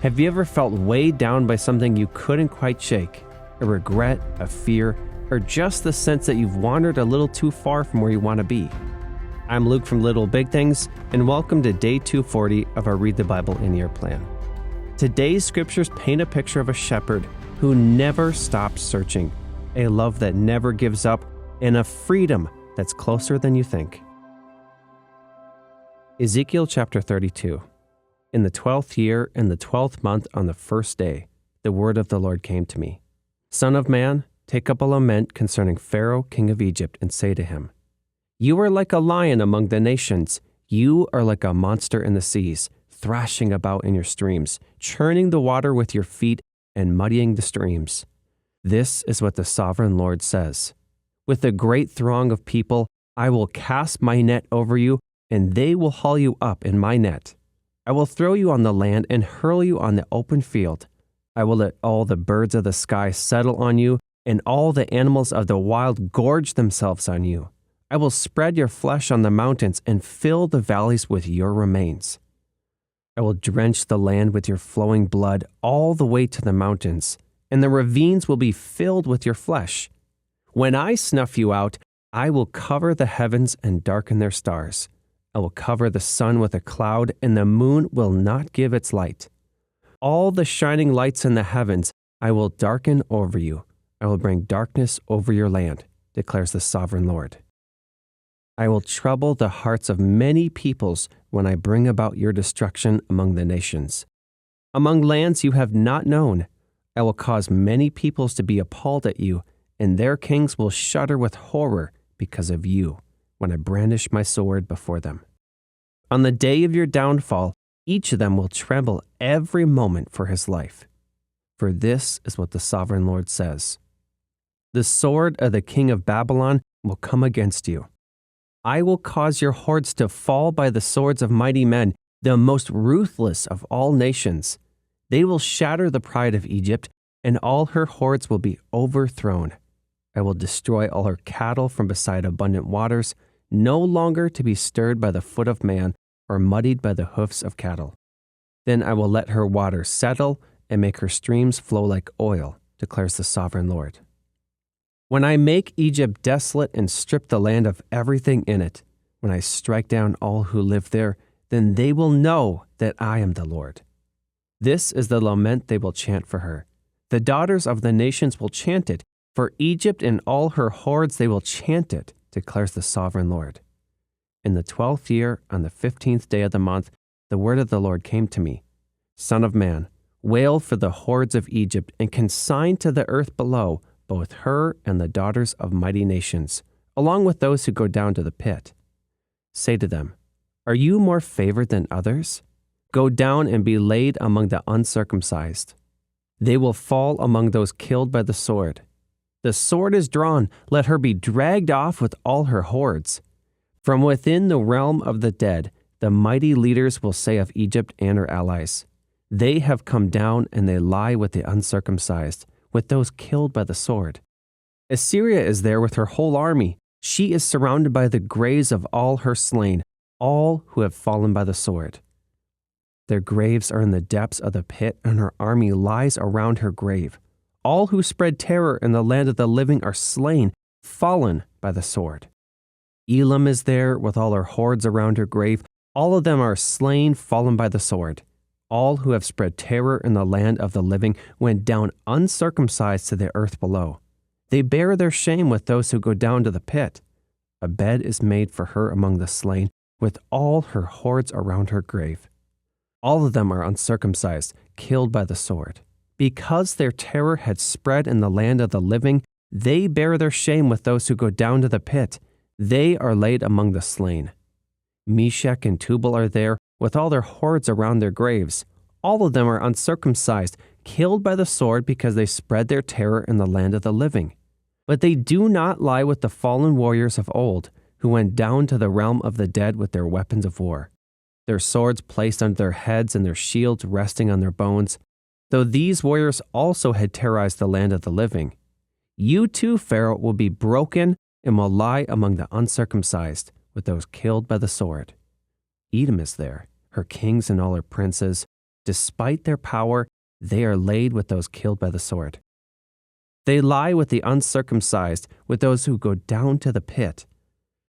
Have you ever felt weighed down by something you couldn't quite shake? A regret, a fear, or just the sense that you've wandered a little too far from where you want to be? I'm Luke from Little Big Things, and welcome to Day 240 of our Read the Bible in Year plan. Today's scriptures paint a picture of a shepherd who never stops searching, a love that never gives up, and a freedom that's closer than you think. Ezekiel chapter 32. In the 12th year, in the 12th month, on the first day, the word of the Lord came to me. Son of man, take up a lament concerning Pharaoh, king of Egypt, and say to him, You are like a lion among the nations. You are like a monster in the seas, thrashing about in your streams, churning the water with your feet and muddying the streams. This is what the sovereign Lord says. With a great throng of people, I will cast my net over you, and they will haul you up in my net. I will throw you on the land and hurl you on the open field. I will let all the birds of the sky settle on you, and all the animals of the wild gorge themselves on you. I will spread your flesh on the mountains and fill the valleys with your remains. I will drench the land with your flowing blood all the way to the mountains, and the ravines will be filled with your flesh. When I snuff you out, I will cover the heavens and darken their stars. I will cover the sun with a cloud, and the moon will not give its light. All the shining lights in the heavens I will darken over you. I will bring darkness over your land, declares the sovereign Lord. I will trouble the hearts of many peoples when I bring about your destruction among the nations. Among lands you have not known, I will cause many peoples to be appalled at you, and their kings will shudder with horror because of you when I brandish my sword before them. On the day of your downfall, each of them will tremble every moment for his life. For this is what the sovereign Lord says. The sword of the king of Babylon will come against you. I will cause your hordes to fall by the swords of mighty men, the most ruthless of all nations. They will shatter the pride of Egypt, and all her hordes will be overthrown. I will destroy all her cattle from beside abundant waters, no longer to be stirred by the foot of man or muddied by the hoofs of cattle. Then I will let her waters settle and make her streams flow like oil, declares the sovereign Lord. When I make Egypt desolate and strip the land of everything in it, when I strike down all who live there, then they will know that I am the Lord. This is the lament they will chant for her. The daughters of the nations will chant it. For Egypt and all her hordes they will chant it, declares the sovereign Lord. In the 12th year, on the 15th day of the month, the word of the Lord came to me. Son of man, wail for the hordes of Egypt and consign to the earth below both her and the daughters of mighty nations, along with those who go down to the pit. Say to them, Are you more favored than others? Go down and be laid among the uncircumcised. They will fall among those killed by the sword. The sword is drawn, let her be dragged off with all her hordes. From within the realm of the dead, the mighty leaders will say of Egypt and her allies, They have come down and they lie with the uncircumcised, with those killed by the sword. Assyria is there with her whole army. She is surrounded by the graves of all her slain, all who have fallen by the sword. Their graves are in the depths of the pit, and her army lies around her grave. All who spread terror in the land of the living are slain, fallen by the sword. Elam is there with all her hordes around her grave. All of them are slain, fallen by the sword. All who have spread terror in the land of the living went down uncircumcised to the earth below. They bear their shame with those who go down to the pit. A bed is made for her among the slain, with all her hordes around her grave. All of them are uncircumcised, killed by the sword. Because their terror had spread in the land of the living, they bear their shame with those who go down to the pit. They are laid among the slain. Meshech and Tubal are there, with all their hordes around their graves. All of them are uncircumcised, killed by the sword because they spread their terror in the land of the living. But they do not lie with the fallen warriors of old, who went down to the realm of the dead with their weapons of war, their swords placed under their heads and their shields resting on their bones, though these warriors also had terrorized the land of the living. You too, Pharaoh, will be broken and will lie among the uncircumcised with those killed by the sword. Edom is there, her kings and all her princes, Despite their power, they are laid with those killed by the sword. They lie with the uncircumcised, with those who go down to the pit.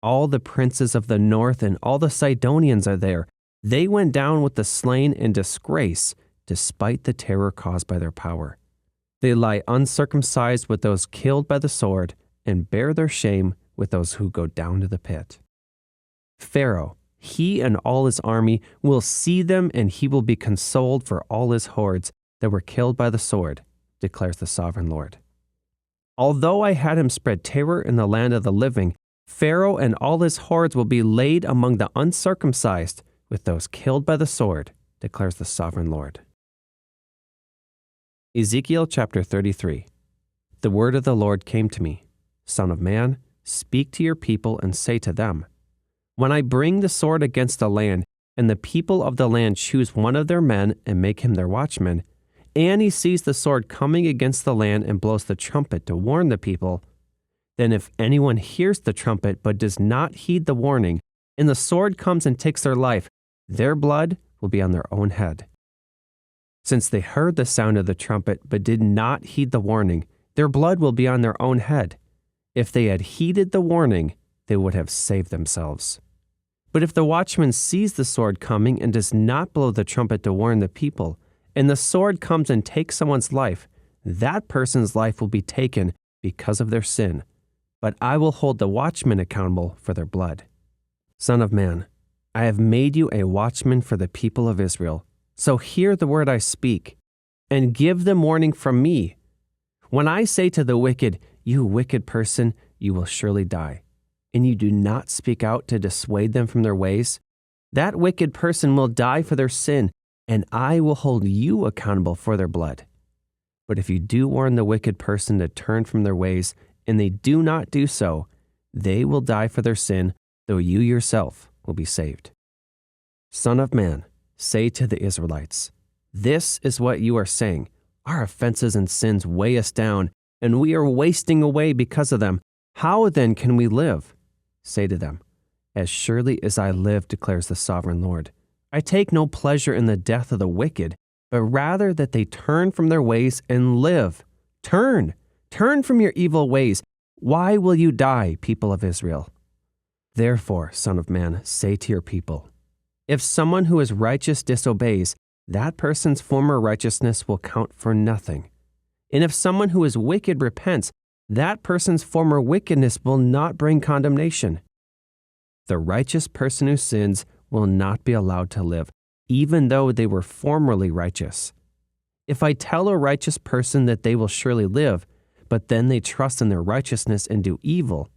All the princes of the north and all the Sidonians are there. They went down with the slain in disgrace, despite the terror caused by their power. They lie uncircumcised with those killed by the sword, and bear their shame with those who go down to the pit. Pharaoh, he and all his army, will see them, and he will be consoled for all his hordes that were killed by the sword, declares the sovereign Lord. Although I had him spread terror in the land of the living, Pharaoh and all his hordes will be laid among the uncircumcised with those killed by the sword, declares the sovereign Lord. Ezekiel chapter 33. The word of the Lord came to me. Son of man, speak to your people and say to them, when I bring the sword against the land, and the people of the land choose one of their men and make him their watchman, and he sees the sword coming against the land and blows the trumpet to warn the people, then if anyone hears the trumpet but does not heed the warning, and the sword comes and takes their life, their blood will be on their own head. Since they heard the sound of the trumpet but did not heed the warning, their blood will be on their own head. If they had heeded the warning, they would have saved themselves. But if the watchman sees the sword coming and does not blow the trumpet to warn the people, and the sword comes and takes someone's life, that person's life will be taken because of their sin. But I will hold the watchmen accountable for their blood. Son of man, I have made you a watchman for the people of Israel. So hear the word I speak, and give them warning from me. When I say to the wicked, you wicked person, you will surely die, and you do not speak out to dissuade them from their ways, that wicked person will die for their sin, and I will hold you accountable for their blood. But if you do warn the wicked person to turn from their ways, and they do not do so, they will die for their sin, though you yourself will be saved. Son of man, say to the Israelites, this is what you are saying. Our offenses and sins weigh us down, and we are wasting away because of them. How then can we live? Say to them, as surely as I live, declares the sovereign Lord, I take no pleasure in the death of the wicked, but rather that they turn from their ways and live. Turn from your evil ways. Why will you die, people of Israel? Therefore, Son of man, say to your people, if someone who is righteous disobeys, that person's former righteousness will count for nothing. And if someone who is wicked repents, that person's former wickedness will not bring condemnation. The righteous person who sins will not be allowed to live, even though they were formerly righteous. If I tell a righteous person that they will surely live, but then they trust in their righteousness and do evil,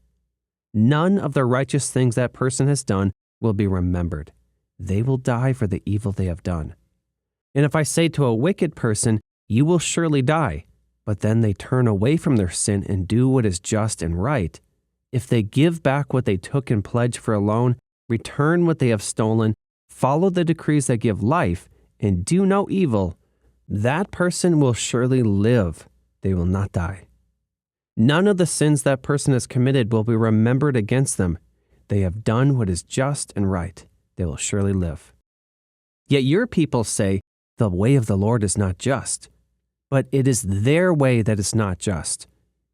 none of the righteous things that person has done will be remembered. They will die for the evil they have done. And if I say to a wicked person, you will surely die, but then they turn away from their sin and do what is just and right, if they give back what they took in pledge for a loan, return what they have stolen, follow the decrees that give life, and do no evil, that person will surely live. They will not die. None of the sins that person has committed will be remembered against them. They have done what is just and right. They will surely live. Yet your people say, the way of the Lord is not just. But it is their way that is not just.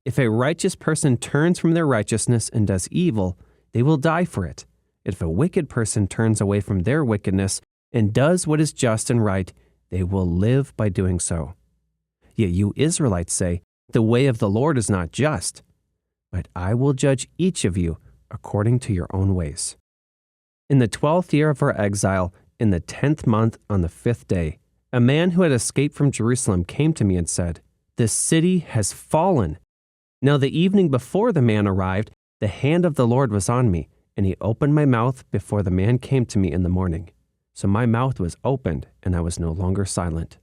If a righteous person turns from their righteousness and does evil, they will die for it. If a wicked person turns away from their wickedness and does what is just and right, they will live by doing so. Yet you Israelites say, the way of the Lord is not just. But I will judge each of you according to your own ways. In the 12th year of our exile, in the 10th month on the 5th day, a man who had escaped from Jerusalem came to me and said, the city has fallen. Now the evening before the man arrived, the hand of the Lord was on me, and he opened my mouth before the man came to me in the morning. So my mouth was opened, and I was no longer silent.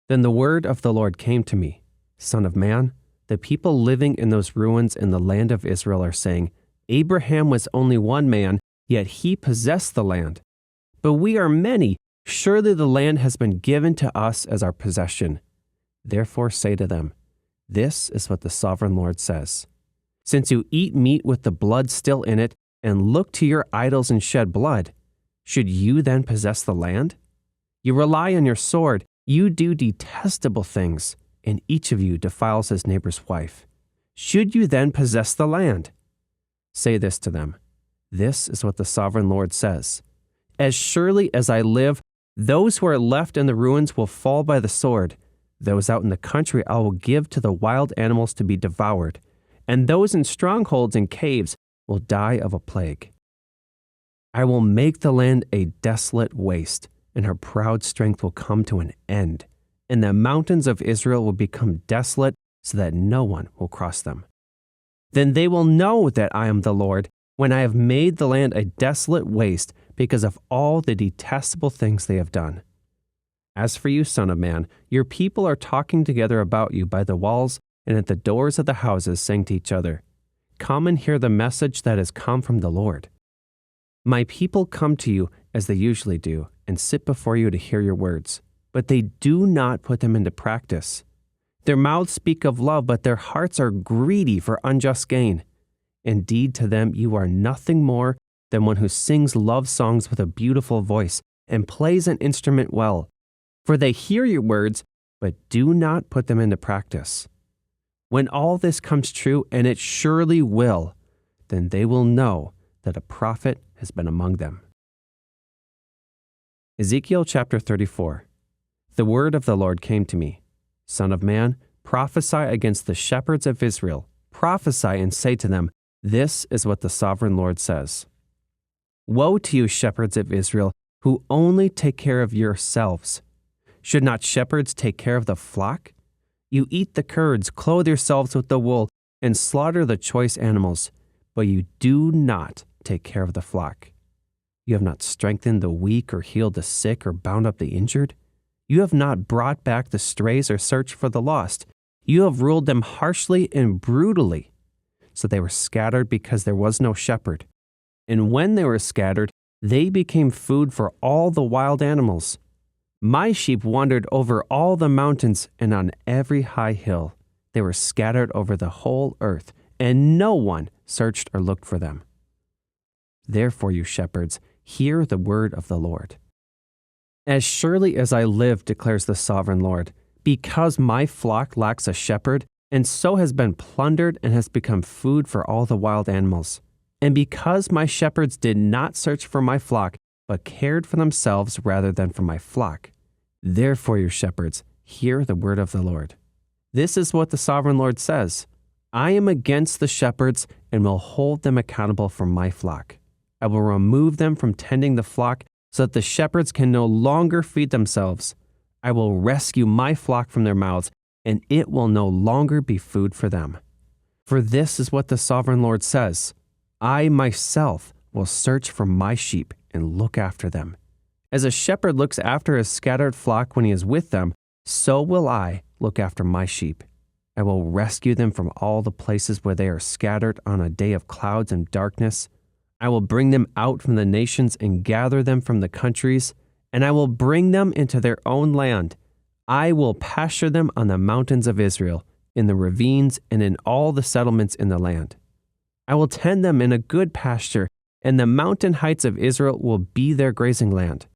Then the word of the Lord came to me, Son of man, the people living in those ruins in the land of Israel are saying, Abraham was only one man, yet he possessed the land. But we are many. Surely the land has been given to us as our possession. Therefore say to them, this is what the sovereign Lord says. Since you eat meat with the blood still in it, and look to your idols and shed blood, should you then possess the land? You rely on your sword. You do detestable things, and each of you defiles his neighbor's wife. Should you then possess the land? Say this to them. This is what the sovereign Lord says. As surely as I live, those who are left in the ruins will fall by the sword. Those out in the country I will give to the wild animals to be devoured, and those in strongholds and caves will die of a plague. I will make the land a desolate waste, and her proud strength will come to an end, and the mountains of Israel will become desolate so that no one will cross them. Then they will know that I am the Lord, when I have made the land a desolate waste because of all the detestable things they have done. As for you, son of man, your people are talking together about you by the walls and at the doors of the houses, saying to each other, Come and hear the message that has come from the Lord. My people come to you as they usually do and sit before you to hear your words, but they do not put them into practice. Their mouths speak of love, but their hearts are greedy for unjust gain. Indeed, to them you are nothing more than one who sings love songs with a beautiful voice and plays an instrument well. For they hear your words, but do not put them into practice. When all this comes true, and it surely will, then they will know that a prophet has been among them. Ezekiel chapter 34. The word of the Lord came to me. Son of man, prophesy against the shepherds of Israel. Prophesy and say to them, This is what the sovereign Lord says. Woe to you, shepherds of Israel, who only take care of yourselves. Should not shepherds take care of the flock? You eat the curds, clothe yourselves with the wool, and slaughter the choice animals, but you do not take care of the flock. You have not strengthened the weak or healed the sick or bound up the injured. You have not brought back the strays or searched for the lost. You have ruled them harshly and brutally. So they were scattered because there was no shepherd. And when they were scattered, they became food for all the wild animals. My sheep wandered over all the mountains and on every high hill. They were scattered over the whole earth, and no one searched or looked for them. Therefore, you shepherds, hear the word of the Lord. As surely as I live, declares the sovereign Lord, because my flock lacks a shepherd, and so has been plundered and has become food for all the wild animals, and because my shepherds did not search for my flock, but cared for themselves rather than for my flock. Therefore, you shepherds, hear the word of the Lord. This is what the sovereign Lord says. I am against the shepherds and will hold them accountable for my flock. I will remove them from tending the flock so that the shepherds can no longer feed themselves. I will rescue my flock from their mouths, and it will no longer be food for them. For this is what the sovereign Lord says. I myself will search for my sheep and look after them. As a shepherd looks after his scattered flock when he is with them, so will I look after my sheep. I will rescue them from all the places where they are scattered on a day of clouds and darkness. I will bring them out from the nations and gather them from the countries, and I will bring them into their own land. I will pasture them on the mountains of Israel, in the ravines, and in all the settlements in the land. I will tend them in a good pasture, and the mountain heights of Israel will be their grazing land.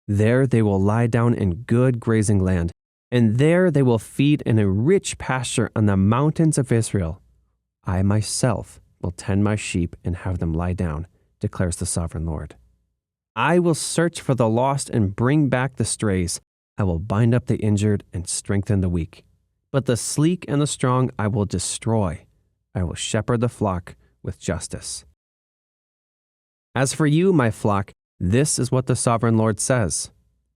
There they will lie down in good grazing land, and there they will feed in a rich pasture on the mountains of Israel. I myself will tend my sheep and have them lie down, declares the sovereign Lord. I will search for the lost and bring back the strays. I will bind up the injured and strengthen the weak. But the sleek and the strong I will destroy. I will shepherd the flock with justice. As for you, my flock, this is what the sovereign Lord says.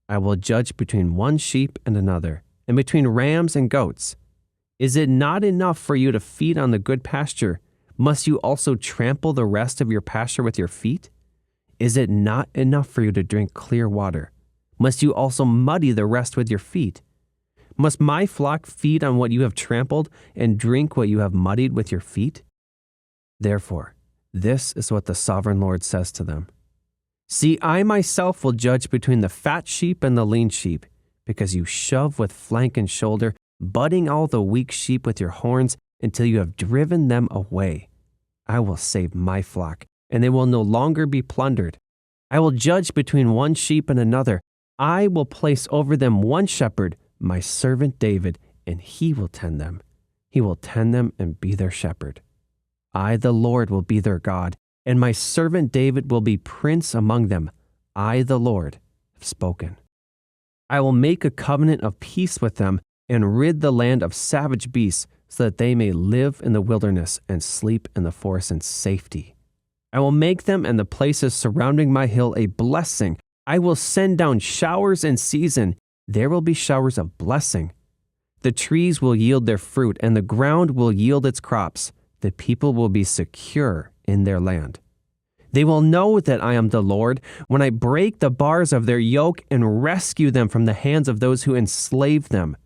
I will judge between one sheep and another, and between rams and goats. Is it not enough for you to feed on the good pasture? Must you also trample the rest of your pasture with your feet? Is it not enough for you to drink clear water? Must you also muddy the rest with your feet? Must my flock feed on what you have trampled and drink what you have muddied with your feet? Therefore, this is what the sovereign Lord says to them. See, I myself will judge between the fat sheep and the lean sheep, because you shove with flank and shoulder, butting all the weak sheep with your horns until you have driven them away. I will save my flock, and they will no longer be plundered. I will judge between one sheep and another. I will place over them one shepherd, my servant David, and he will tend them. He will tend them and be their shepherd. I, the Lord, will be their God, and my servant David will be prince among them. I, the Lord, have spoken. I will make a covenant of peace with them and rid the land of savage beasts so that they may live in the wilderness and sleep in the forest in safety. I will make them and the places surrounding my hill a blessing. I will send down showers in season. There will be showers of blessing. The trees will yield their fruit, and the ground will yield its crops. The people will be secure in their land. They will know that I am the Lord when I break the bars of their yoke and rescue them from the hands of those who enslave them.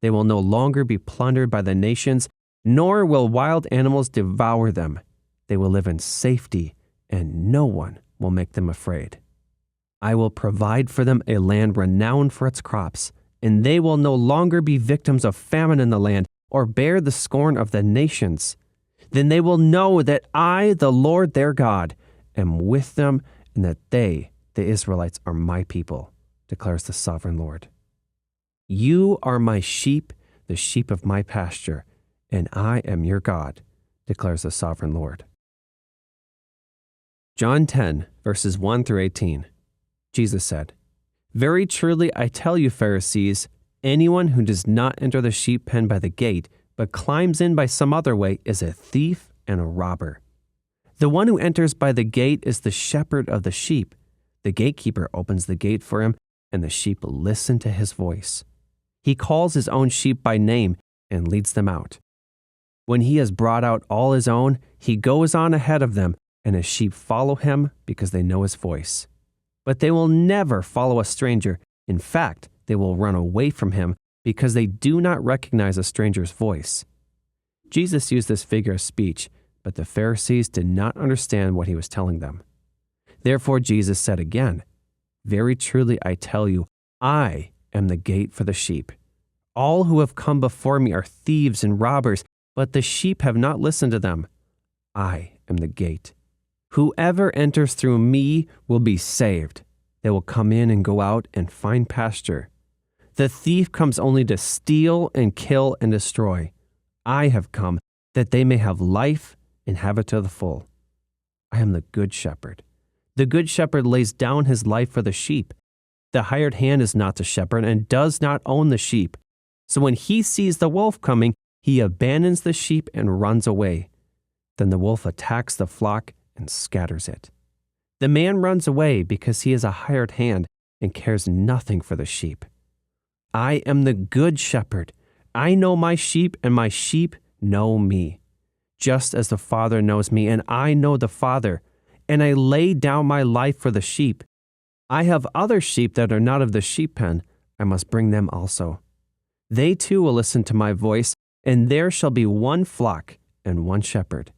They will no longer be plundered by the nations, nor will wild animals devour them. They will live in safety, and no one will make them afraid. I will provide for them a land renowned for its crops, and they will no longer be victims of famine in the land or bear the scorn of the nations. Then they will know that I, the Lord their God, am with them, and that they, the Israelites, are my people, declares the sovereign Lord. You are my sheep, the sheep of my pasture, and I am your God, declares the sovereign Lord. John 10, verses 1 through 18. Jesus said, Very truly I tell you, Pharisees, anyone who does not enter the sheep pen by the gate, but climbs in by some other way, is a thief and a robber. The one who enters by the gate is the shepherd of the sheep. The gatekeeper opens the gate for him, and the sheep listen to his voice. He calls his own sheep by name and leads them out. When he has brought out all his own, he goes on ahead of them, and his sheep follow him because they know his voice. But they will never follow a stranger. In fact, they will run away from him because they do not recognize a stranger's voice. Jesus used this figure of speech, but the Pharisees did not understand what he was telling them. Therefore Jesus said again, Very truly I tell you, I am the gate for the sheep. All who have come before me are thieves and robbers, but the sheep have not listened to them. I am the gate. Whoever enters through me will be saved. They will come in and go out and find pasture. The thief comes only to steal and kill and destroy. I have come that they may have life and have it to the full. I am the good shepherd. The good shepherd lays down his life for the sheep. The hired hand is not the shepherd and does not own the sheep. So when he sees the wolf coming, he abandons the sheep and runs away. Then the wolf attacks the flock and scatters it. The man runs away because he is a hired hand and cares nothing for the sheep. I am the good shepherd. I know my sheep, and my sheep know me, just as the Father knows me, and I know the Father, and I lay down my life for the sheep. I have other sheep that are not of the sheep pen. I must bring them also. They too will listen to my voice, and there shall be one flock and one shepherd.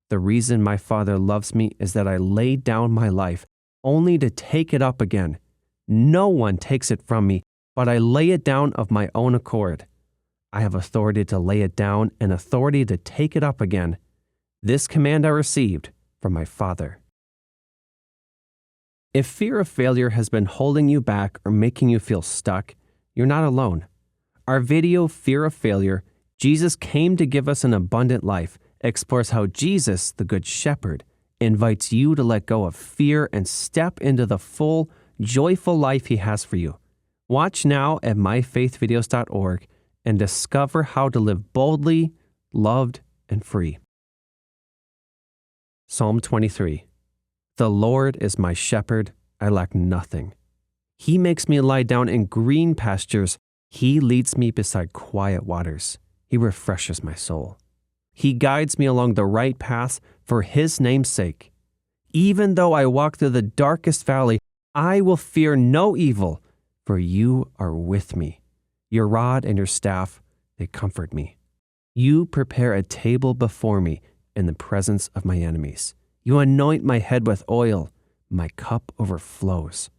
The reason my Father loves me is that I lay down my life, only to take it up again. No one takes it from me, but I lay it down of my own accord. I have authority to lay it down and authority to take it up again. This command I received from my Father. If fear of failure has been holding you back or making you feel stuck, you're not alone. Our video, Fear of Failure, Jesus Came to Give Us an Abundant Life, explores how Jesus, the Good Shepherd, invites you to let go of fear and step into the full, joyful life he has for you. Watch now at myfaithvideos.org and discover how to live boldly, loved, and free. Psalm 23. The Lord is my shepherd, I lack nothing. He makes me lie down in green pastures. He leads me beside quiet waters. He refreshes my soul. He guides me along the right path for his name's sake. Even though I walk through the darkest valley, I will fear no evil, for you are with me. Your rod and your staff, they comfort me. You prepare a table before me in the presence of my enemies. You anoint my head with oil. My cup overflows.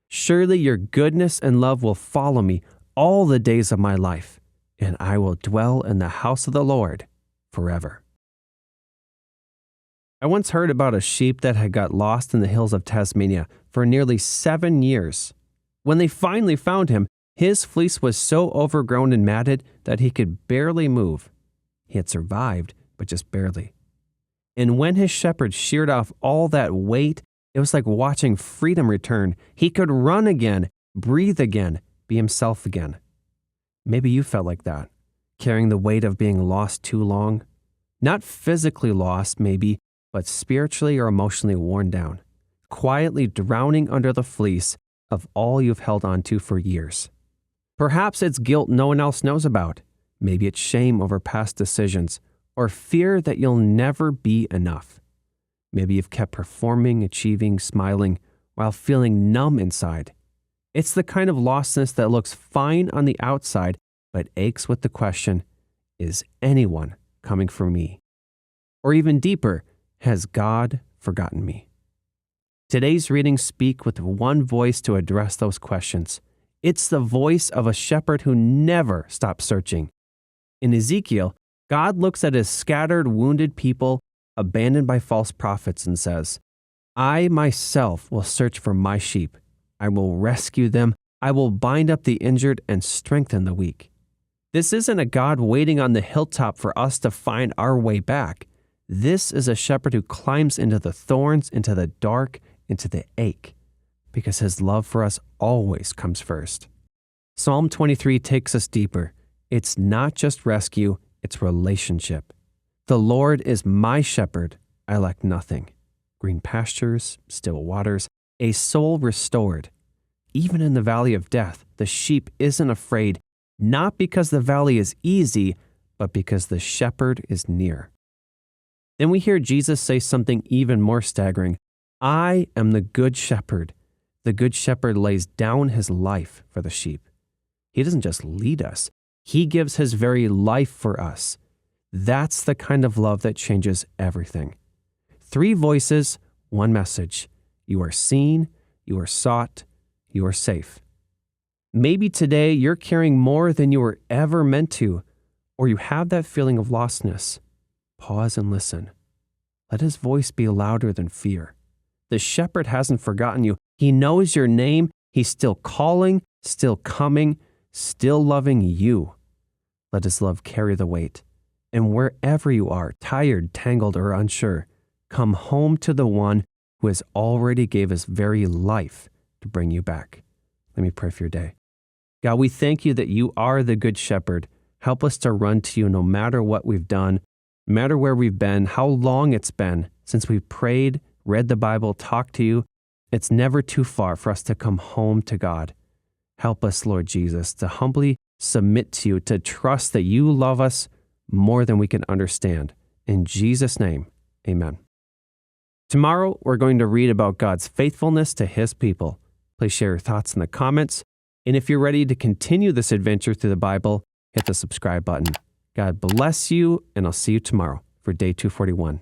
Surely your goodness and love will follow me all the days of my life, and I will dwell in the house of the Lord forever. I once heard about a sheep that had got lost in the hills of Tasmania for nearly 7 years. When they finally found him, his fleece was so overgrown and matted that he could barely move. He had survived, but just barely. And when his shepherd sheared off all that weight, it was like watching freedom return. He could run again, breathe again, be himself again. Maybe you felt like that, carrying the weight of being lost too long. Not physically lost, maybe, but spiritually or emotionally worn down, quietly drowning under the fleece of all you've held on to for years. Perhaps it's guilt no one else knows about. Maybe it's shame over past decisions, or fear that you'll never be enough. Maybe you've kept performing, achieving, smiling, while feeling numb inside. It's the kind of lostness that looks fine on the outside, but aches with the question, is anyone coming for me? Or even deeper, has God forgotten me? Today's readings speak with one voice to address those questions. It's the voice of a shepherd who never stops searching. In Ezekiel, God looks at his scattered, wounded people abandoned by false prophets and says, I myself will search for my sheep. I will rescue them. I will bind up the injured and strengthen the weak. This isn't a God waiting on the hilltop for us to find our way back. This is a shepherd who climbs into the thorns, into the dark, into the ache, because his love for us always comes first. Psalm 23 takes us deeper. It's not just rescue, it's relationship. The Lord is my shepherd, I lack nothing. Green pastures, still waters, a soul restored. Even in the valley of death, the sheep isn't afraid, not because the valley is easy, but because the shepherd is near. Then we hear Jesus say something even more staggering. I am the good shepherd. The good shepherd lays down his life for the sheep. He doesn't just lead us. He gives his very life for us. That's the kind of love that changes everything. 3 voices, 1 message. You are seen, you are sought, you are safe. Maybe today you're carrying more than you were ever meant to, or you have that feeling of lostness. Pause and listen. Let his voice be louder than fear. The shepherd hasn't forgotten you. He knows your name. He's still calling, still coming, still loving you. Let his love carry the weight. And wherever you are, tired, tangled, or unsure, come home to the one who has already gave his very life to bring you back. Let me pray for your day. God, we thank you that you are the good shepherd. Help us to run to you no matter what we've done, no matter where we've been, how long it's been since we've prayed, read the Bible, talked to you. It's never too far for us to come home to God. Help us, Lord Jesus, to humbly submit to you, to trust that you love us more than we can understand. In Jesus' name, amen. Tomorrow, we're going to read about God's faithfulness to his people. Please share your thoughts in the comments. And if you're ready to continue this adventure through the Bible, hit the subscribe button. God bless you, and I'll see you tomorrow for day 241.